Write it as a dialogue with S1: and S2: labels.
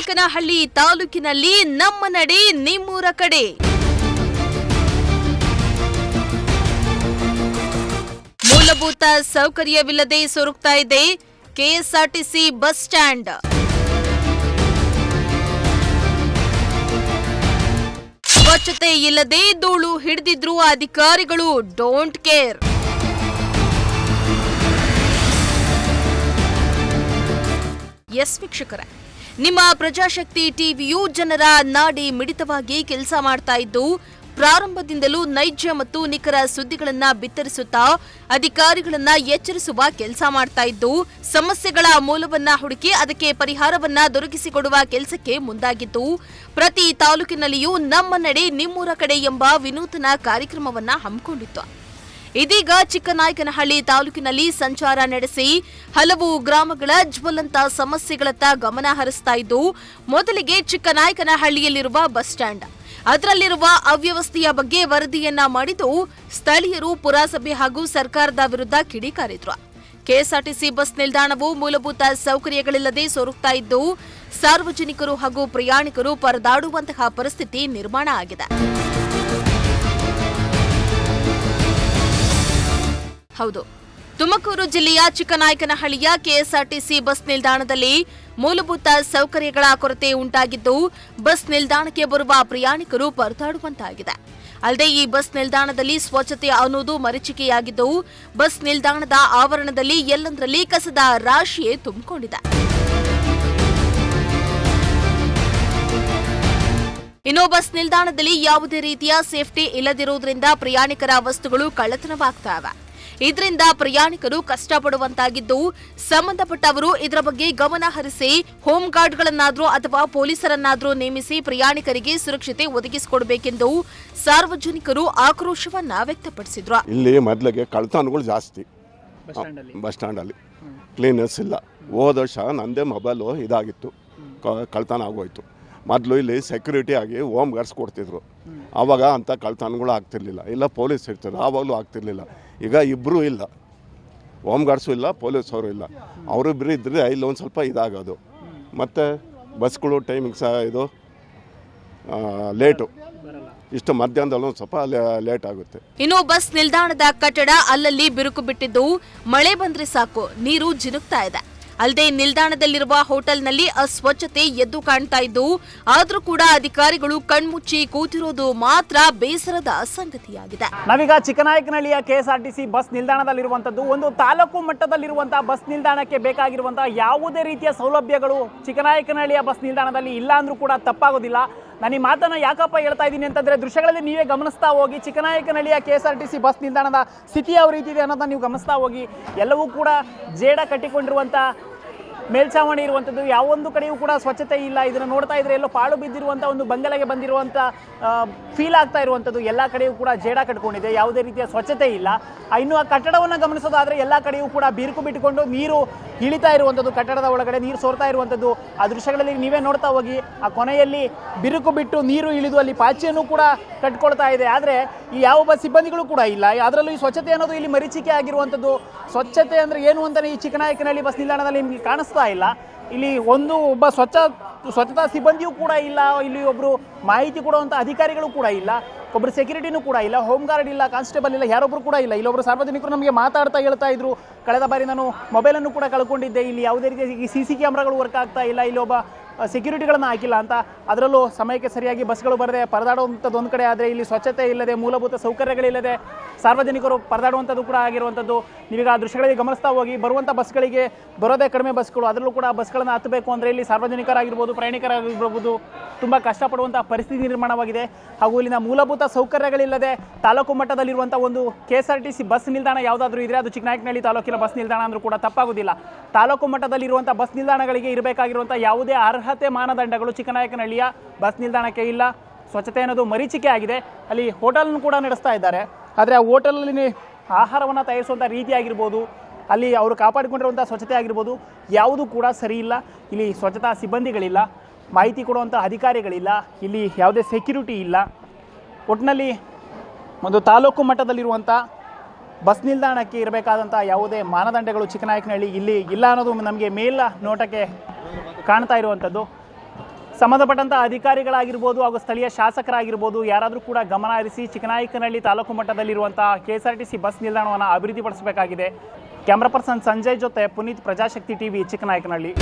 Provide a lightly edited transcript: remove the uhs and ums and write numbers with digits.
S1: ಚಿಕ್ಕನಾಯಕನಹಳ್ಳಿ ತಾಲೂಕಿನಲ್ಲಿ ನಮ್ಮ ನಡೆ ನಿಮ್ಮೂರ ಕಡೆ. ಮೂಲಭೂತ ಸೌಕರ್ಯವಿಲ್ಲದೆ ಸೊರಗ್ತಾ ಇದೆ ಕೆಎಸ್ಆರ್ಟಿಸಿ ಬಸ್ ಸ್ಟ್ಯಾಂಡ್. ಸ್ವಚ್ಛತೆ ಇಲ್ಲದೆ ಧೂಳು ಹಿಡಿದಿದ್ರು ಅಧಿಕಾರಿಗಳು ಡೋಂಟ್ ಕೇರ್. ಎಸ್ ವೀಕ್ಷಕರೇ, ನಿಮ್ಮ ಪ್ರಜಾಶಕ್ತಿ ಟಿವಿಯು ಜನರ ನಾಡಿ ಮಿಡಿತವಾಗಿ ಕೆಲಸ ಮಾಡ್ತಾ ಇದ್ದು, ಪ್ರಾರಂಭದಿಂದಲೂ ನೈಜ ಮತ್ತು ನಿಖರ ಸುದ್ದಿಗಳನ್ನ ಬಿತ್ತರಿಸುತ್ತಾ ಅಧಿಕಾರಿಗಳನ್ನ ಎಚ್ಚರಿಸುವ ಕೆಲಸ ಮಾಡ್ತಾ ಇದ್ದು, ಸಮಸ್ಯೆಗಳ ಮೂಲವನ್ನ ಹುಡುಕಿ ಅದಕ್ಕೆ ಪರಿಹಾರವನ್ನ ದೊರಕಿಸಿಕೊಡುವ ಕೆಲಸಕ್ಕೆ ಮುಂದಾಗಿದ್ದು, ಪ್ರತಿ ತಾಲೂಕಿನಲ್ಲಿಯೂ ನಮ್ಮ ನಡೆ ನಿಮ್ಮೂರ ಕಡೆ ಎಂಬ ವಿನೂತನ ಕಾರ್ಯಕ್ರಮವನ್ನ ಹಮ್ಮಿಕೊಂಡಿತ್ತು. ಇದೀಗ ಚಿಕ್ಕನಾಯಕನಹಳ್ಳಿ ತಾಲೂಕಿನಲ್ಲಿ ಸಂಚಾರ ನಡೆಸಿ ಹಲವು ಗ್ರಾಮಗಳ ಜ್ವಲಂತ ಸಮಸ್ಯೆಗಳತ್ತ ಗಮನ ಹರಿಸ್ತಾ ಇದ್ದು, ಮೊದಲಿಗೆ ಚಿಕ್ಕನಾಯಕನಹಳ್ಳಿಯಲ್ಲಿರುವ ಬಸ್ ಸ್ಟ್ಯಾಂಡ್, ಅದರಲ್ಲಿರುವ ಅವ್ಯವಸ್ಥೆಯ ಬಗ್ಗೆ ವರದಿಯನ್ನ ಮಾಡಿದ್ದು ಸ್ಥಳೀಯರು ಪುರಸಭೆ ಹಾಗೂ ಸರ್ಕಾರದ ವಿರುದ್ಧ ಕಿಡಿಕಾರಿದ್ರು. ಕೆಎಸ್ಆರ್ಟಿಸಿ ಬಸ್ ನಿಲ್ದಾಣವು ಮೂಲಭೂತ ಸೌಕರ್ಯಗಳಿಲ್ಲದೆ ಸೊರಗ್ತಾ ಇದ್ದು, ಸಾರ್ವಜನಿಕರು ಹಾಗೂ ಪ್ರಯಾಣಿಕರು ಪರದಾಡುವಂತಹ ಪರಿಸ್ಥಿತಿ ನಿರ್ಮಾಣ ಆಗಿದೆ. ಹೌದು, ತುಮಕೂರು ಜಿಲ್ಲೆಯ ಚಿಕ್ಕನಾಯಕನಹಳ್ಳಿಯ ಕೆಎಸ್ಆರ್ಟಿಸಿ ಬಸ್ ನಿಲ್ದಾಣದಲ್ಲಿ ಮೂಲಭೂತ ಸೌಕರ್ಯಗಳ ಕೊರತೆ ಉಂಟಾಗಿದ್ದು, ಬಸ್ ನಿಲ್ದಾಣಕ್ಕೆ ಬರುವ ಪ್ರಯಾಣಿಕರು ಪರದಾಡುವಂತಾಗಿದೆ. ಅಲ್ಲದೆ ಈ ಬಸ್ ನಿಲ್ದಾಣದಲ್ಲಿ ಸ್ವಚ್ಛತೆ ಅನ್ನೋದು ಮರೀಚಿಕೆಯಾಗಿದ್ದು, ಬಸ್ ನಿಲ್ದಾಣದ ಆವರಣದಲ್ಲಿ ಎಲ್ಲೆಂದರಲ್ಲಿ ಕಸದ ರಾಶಿಯೇ ತುಂಬಿಕೊಂಡಿದೆ. ಇನ್ನು ಬಸ್ ನಿಲ್ದಾಣದಲ್ಲಿ ಯಾವುದೇ ರೀತಿಯ ಸೇಫ್ಟಿ ಇಲ್ಲದಿರುವುದರಿಂದ ಪ್ರಯಾಣಿಕರ ವಸ್ತುಗಳು ಕಳ್ಳತನವಾಗ್ತವೆ. ಇದರಿಂದ ಪ್ರಯಾಣಿಕರು ಕಷ್ಟಪಡುವಂತಾಗಿದ್ದು, ಸಂಬಂಧಪಟ್ಟವರು ಇದರ ಬಗ್ಗೆ ಗಮನ ಹರಿಸಿ ಹೋಮ್ ಗಾರ್ಡ್ಗಳನ್ನಾದ್ರೂ ಅಥವಾ ಪೊಲೀಸರನ್ನಾದ್ರೂ ನೇಮಿಸಿ ಪ್ರಯಾಣಿಕರಿಗೆ ಸುರಕ್ಷತೆ ಒದಗಿಸಿಕೊಡಬೇಕೆಂದು ಸಾರ್ವಜನಿಕರು ಆಕ್ರೋಶವನ್ನ ವ್ಯಕ್ತಪಡಿಸಿದ್ರು.
S2: ಇಲ್ಲಿ ಮೊದಲಿಗೆ ಕಳ್ಳತನಗಳು ಜಾಸ್ತಿ, ಬಸ್ ಸ್ಟ್ಯಾಂಡ್ ಅಲ್ಲಿ ಕ್ಲೀನೆಸ್ ಇಲ್ಲ. ಹೋದ ವರ್ಷ ನಂದೇ ಮೊಬೈಲು ಇದಾಗಿತ್ತು, ಕಳ್ಳತನ ಆಗೋಯ್ತು. ಮೊದಲು ಇಲ್ಲಿ ಸೆಕ್ಯೂರಿಟಿ ಆಗಿ ಹೋಮ್ ಗಾರ್ಡ್ಸ್ ಕೊಡ್ತಿದ್ರು, ಆವಾಗ ಅಂಥ ಕಳ್ಳತನಗಳು ಆಗ್ತಿರ್ಲಿಲ್ಲ. ಇಲ್ಲ ಪೊಲೀಸ್ ಇರ್ತಾರೆ, ಆವಾಗಲೂ ಆಗ್ತಿರ್ಲಿಲ್ಲ. ಈಗ ಇಬ್ಬರೂ ಇಲ್ಲ, ಹೋಮ್ ಗಾರ್ಡ್ಸು ಇಲ್ಲ, ಪೊಲೀಸವರು ಇಲ್ಲ. ಅವರಿಬ್ಬರು ಇದ್ದರೆ ಇಲ್ಲಿ ಒಂದು ಸ್ವಲ್ಪ ಇದಾಗೋದು. ಮತ್ತು ಬಸ್ಗಳು ಟೈಮಿಂಗ್ ಸಹ ಇದು ಲೇಟು, ಇಷ್ಟು ಮಧ್ಯಾಹ್ನದಲ್ಲಿ ಒಂದು ಸ್ವಲ್ಪ ಲೇಟ್ ಆಗುತ್ತೆ.
S1: ಇನ್ನು ಬಸ್ ನಿಲ್ದಾಣದ ಕಟ್ಟಡ ಅಲ್ಲಲ್ಲಿ ಬಿರುಕು ಬಿಟ್ಟಿದ್ದು, ಮಳೆ ಬಂದ್ರೆ ಸಾಕು ನೀರು ಜಿನುಗ್ತಾ ಇದೆ. ಅಲ್ಲದೆ ನಿಲ್ದಾಣದಲ್ಲಿರುವ ಹೋಟೆಲ್ನಲ್ಲಿ ಅಸ್ವಚ್ಛತೆ ಎದ್ದು ಕಾಣ್ತಾ ಇದ್ದು, ಆದ್ರೂ ಕೂಡ ಅಧಿಕಾರಿಗಳು ಕಣ್ಮುಚ್ಚಿ ಕೂತಿರೋದು ಮಾತ್ರ ಬೇಸರದ ಸಂಗತಿಯಾಗಿದೆ.
S3: ನಾವೀಗ ಚಿಕ್ಕನಾಯಕನಹಳ್ಳಿಯ ಕೆಎಸ್ಆರ್ಟಿಸಿ ಬಸ್ ನಿಲ್ದಾಣದಲ್ಲಿರುವಂತದ್ದು, ಒಂದು ತಾಲೂಕು ಮಟ್ಟದಲ್ಲಿರುವಂತಹ ಬಸ್ ನಿಲ್ದಾಣಕ್ಕೆ ಬೇಕಾಗಿರುವಂತಹ ಯಾವುದೇ ರೀತಿಯ ಸೌಲಭ್ಯಗಳು ಚಿಕ್ಕನಾಯಕನಹಳ್ಳಿಯ ಬಸ್ ನಿಲ್ದಾಣದಲ್ಲಿ ಇಲ್ಲ ಅಂದ್ರೂ ಕೂಡ ತಪ್ಪಾಗೋದಿಲ್ಲ. ನಾನು ಈ ಮಾತನ್ನ ಯಾಕಪ್ಪ ಹೇಳ್ತಾ ಇದ್ದೀನಿ ಅಂತಂದ್ರೆ, ದೃಶ್ಯಗಳಲ್ಲಿ ನೀವೇ ಗಮನಿಸ್ತಾ ಹೋಗಿ ಚಿಕ್ಕನಾಯಕನಹಳ್ಳಿಯ ಕೆಎಸ್ಆರ್ಟಿಸಿ ಬಸ್ ನಿಲ್ದಾಣದ ಸ್ಥಿತಿ ಯಾವ ರೀತಿ ಇದೆ ಅನ್ನೋದನ್ನ ನೀವು ಗಮನಿಸ್ತಾ ಹೋಗಿ. ಎಲ್ಲವೂ ಕೂಡ ಜೇಡ ಕಟ್ಟಿಕೊಂಡಿರುವಂಥ ಮೇಲ್ಛಾವಣಿ ಇರುವಂಥದ್ದು, ಯಾವೊಂದು ಕಡೆಯೂ ಕೂಡ ಸ್ವಚ್ಛತೆ ಇಲ್ಲ. ಇದನ್ನು ನೋಡ್ತಾ ಇದ್ರೆ ಎಲ್ಲೋ ಪಾಳು ಬಿದ್ದಿರುವಂಥ ಒಂದು ಬಂಗಲೆಗೆ ಬಂದಿರುವಂಥ ಫೀಲ್ ಆಗ್ತಾ ಇರುವಂಥದ್ದು. ಎಲ್ಲ ಕಡೆಯೂ ಕೂಡ ಜೇಡ ಕಟ್ಕೊಂಡಿದೆ, ಯಾವುದೇ ರೀತಿಯ ಸ್ವಚ್ಛತೆ ಇಲ್ಲ. ಇನ್ನು ಆ ಕಟ್ಟಡವನ್ನು ಗಮನಿಸೋದಾದರೆ ಎಲ್ಲ ಕಡೆಯೂ ಕೂಡ ಬಿರುಕು ಬಿಟ್ಟುಕೊಂಡು ನೀರು ಇಳಿತಾ ಇರುವಂಥದ್ದು, ಕಟ್ಟಡದ ಒಳಗಡೆ ನೀರು ಸೋರ್ತಾ ಇರುವಂಥದ್ದು. ಆ ದೃಶ್ಯಗಳಲ್ಲಿ ನೀವೇ ನೋಡ್ತಾ ಹೋಗಿ. ಆ ಕೊನೆಯಲ್ಲಿ ಬಿರುಕು ಬಿಟ್ಟು ನೀರು ಇಳಿದು ಅಲ್ಲಿ ಪಾಚಿಯನ್ನು ಕೂಡ ಕಟ್ಕೊಳ್ತಾ ಇದೆ. ಆದರೆ ಈ ಯಾವ ಸಿಬ್ಬಂದಿಗಳು ಕೂಡ ಇಲ್ಲ. ಅದರಲ್ಲೂ ಈ ಸ್ವಚ್ಛತೆ ಅನ್ನೋದು ಇಲ್ಲಿ ಮರೀಚಿಕೆ ಆಗಿರುವಂಥದ್ದು. ಸ್ವಚ್ಛತೆ ಅಂದರೆ ಏನು ಅಂತಲೇ ಈ ಚಿಕ್ಕನಾಯಕನಹಳ್ಳಿ ಬಸ್ ನಿಲ್ದಾಣದಲ್ಲಿ ನಿಮಗೆ ಕಾಣಿಸ್ತಾ ಇಲ್ಲ. ಇಲ್ಲಿ ಒಬ್ಬ ಸ್ವಚ್ಛತಾ ಸಿಬ್ಬಂದಿಯೂ ಕೂಡ ಇಲ್ಲ. ಇಲ್ಲಿ ಒಬ್ಬರು ಮಾಹಿತಿ ಕೊಡುವಂಥ ಅಧಿಕಾರಿಗಳು ಕೂಡ ಇಲ್ಲ. ಒಬ್ಬರು ಸೆಕ್ಯೂರಿಟಿನೂ ಕೂಡ ಇಲ್ಲ, ಹೋಮ್ ಗಾರ್ಡ್ ಇಲ್ಲ, ಕಾನ್ಸ್ಟೇಬಲ್ ಇಲ್ಲ, ಯಾರೊಬ್ಬರು ಕೂಡ ಇಲ್ಲ. ಇಲ್ಲೊಬ್ಬರು ಸಾರ್ವಜನಿಕರು ನಮಗೆ ಮಾತಾಡ್ತಾ ಹೇಳ್ತಾ ಇದ್ರು, ಕಳೆದ ಬಾರಿ ನಾನು ಮೊಬೈಲನ್ನು ಕೂಡ ಕಳ್ಕೊಂಡಿದ್ದೆ, ಇಲ್ಲಿ ಯಾವುದೇ ರೀತಿಯ CC ಕ್ಯಾಮ್ರಾಗಳು ವರ್ಕ್ ಆಗ್ತಾ ಇಲ್ಲ, ಇಲ್ಲಿ ಒಬ್ಬ ಸೆಕ್ಯೂರಿಟಿಗಳನ್ನು ಹಾಕಿಲ್ಲ ಅಂತ. ಅದರಲ್ಲೂ ಸಮಯಕ್ಕೆ ಸರಿಯಾಗಿ ಬಸ್ಗಳು ಬರದೆ ಪರದಾಡುವಂಥದ್ದು ಒಂದು ಕಡೆ ಆದರೆ, ಇಲ್ಲಿ ಸ್ವಚ್ಛತೆ ಇಲ್ಲದೆ, ಮೂಲಭೂತ ಸೌಕರ್ಯಗಳಿಲ್ಲದೆ ಸಾರ್ವಜನಿಕರು ಪರದಾಡುವಂಥದ್ದು ಕೂಡ ಆಗಿರುವಂಥದ್ದು. ನೀವೀಗ ಆ ದೃಶ್ಯಗಳಿಗೆ ಗಮನಿಸ್ತಾ ಹೋಗಿ. ಬರುವಂಥ ಬಸ್ಗಳಿಗೆ ಬರೋದೇ ಕಡಿಮೆ ಬಸ್ಗಳು, ಅದರಲ್ಲೂ ಕೂಡ ಬಸ್ಗಳನ್ನು ಹತ್ತಬೇಕು ಅಂದರೆ ಇಲ್ಲಿ ಸಾರ್ವಜನಿಕರಾಗಿರ್ಬೋದು, ಪ್ರಯಾಣಿಕರಾಗಿರ್ಬೋದು ತುಂಬ ಕಷ್ಟಪಡುವಂಥ ಪರಿಸ್ಥಿತಿ ನಿರ್ಮಾಣವಾಗಿದೆ. ಹಾಗೂ ಇಲ್ಲಿನ ಮೂಲಭೂತ ಸೌಕರ್ಯಗಳಿಲ್ಲದೆ ತಾಲೂಕು ಮಟ್ಟದಲ್ಲಿರುವಂಥ ಒಂದು ಕೆಎಸ್ಆರ್ಟಿಸಿ ಬಸ್ ನಿಲ್ದಾಣ ಯಾವುದಾದ್ರೂ ಇದ್ರೆ ಅದು ಚಿಕ್ಕನಾಯಕನಹಳ್ಳಿ ತಾಲೂಕಿನ ಬಸ್ ನಿಲ್ದಾಣ ಅಂದರೂ ಕೂಡ ತಪ್ಪಾಗೋದಿಲ್ಲ. ತಾಲೂಕು ಮಟ್ಟದಲ್ಲಿರುವಂಥ ಬಸ್ ನಿಲ್ದಾಣಗಳಿಗೆ ಇರಬೇಕಾಗಿರುವಂಥ ಯಾವುದೇ ಅರ್ಹತೆ ಮಾನದಂಡಗಳು ಚಿಕ್ಕನಾಯಕನಹಳ್ಳಿಯ ಬಸ್ ನಿಲ್ದಾಣಕ್ಕೆ ಇಲ್ಲ. ಸ್ವಚ್ಛತೆ ಅನ್ನೋದು ಮರೀಚಿಕೆ ಆಗಿದೆ. ಅಲ್ಲಿ ಹೋಟೆಲ್ನು ಕೂಡ ನಡೆಸ್ತಾ ಇದ್ದಾರೆ, ಆದರೆ ಆ ಹೋಟೆಲಲ್ಲಿ ಆಹಾರವನ್ನು ತಯಾರಿಸುವಂಥ ರೀತಿ ಆಗಿರ್ಬೋದು, ಅಲ್ಲಿ ಅವರು ಕಾಪಾಡಿಕೊಂಡಿರುವಂಥ ಸ್ವಚ್ಛತೆ ಆಗಿರ್ಬೋದು, ಯಾವುದೂ ಕೂಡ ಸರಿ ಇಲ್ಲ. ಇಲ್ಲಿ ಸ್ವಚ್ಛತಾ ಸಿಬ್ಬಂದಿಗಳಿಲ್ಲ, ಮಾಹಿತಿ ಕೊಡುವಂಥ ಅಧಿಕಾರಿಗಳಿಲ್ಲ, ಇಲ್ಲಿ ಯಾವುದೇ ಸೆಕ್ಯೂರಿಟಿ ಇಲ್ಲ. ಒಟ್ಟಿನಲ್ಲಿ ಒಂದು ತಾಲೂಕು ಮಟ್ಟದಲ್ಲಿರುವಂಥ ಬಸ್ ನಿಲ್ದಾಣಕ್ಕೆ ಇರಬೇಕಾದಂಥ ಯಾವುದೇ ಮಾನದಂಡಗಳು ಚಿಕ್ಕನಾಯಕನಹಳ್ಳಿ ಇಲ್ಲಿ ಇಲ್ಲ ಅನ್ನೋದು ನಮಗೆ ಮೇಲ ನೋಟಕ್ಕೆ ಕಾಣ್ತಾ ಇರುವಂಥದ್ದು. ಸಂಬಂಧಪಟ್ಟಂಥ ಅಧಿಕಾರಿಗಳಾಗಿರ್ಬೋದು ಹಾಗೂ ಸ್ಥಳೀಯ ಶಾಸಕರಾಗಿರ್ಬೋದು ಯಾರಾದರೂ ಕೂಡ ಗಮನ ಹರಿಸಿ ಚಿಕ್ಕನಾಯಕನಹಳ್ಳಿ ತಾಲೂಕು ಮಟ್ಟದಲ್ಲಿರುವಂಥ KSRTC ಬಸ್ ನಿಲ್ದಾಣವನ್ನು ಅಭಿವೃದ್ಧಿಪಡಿಸಬೇಕಾಗಿದೆ. ಕ್ಯಾಮ್ರಾ ಪರ್ಸನ್ ಸಂಜಯ್ ಜೊತೆ ಪುನೀತ್, ಪ್ರಜಾಶಕ್ತಿ ಟಿವಿ, ಚಿಕ್ಕನಾಯಕನಹಳ್ಳಿ.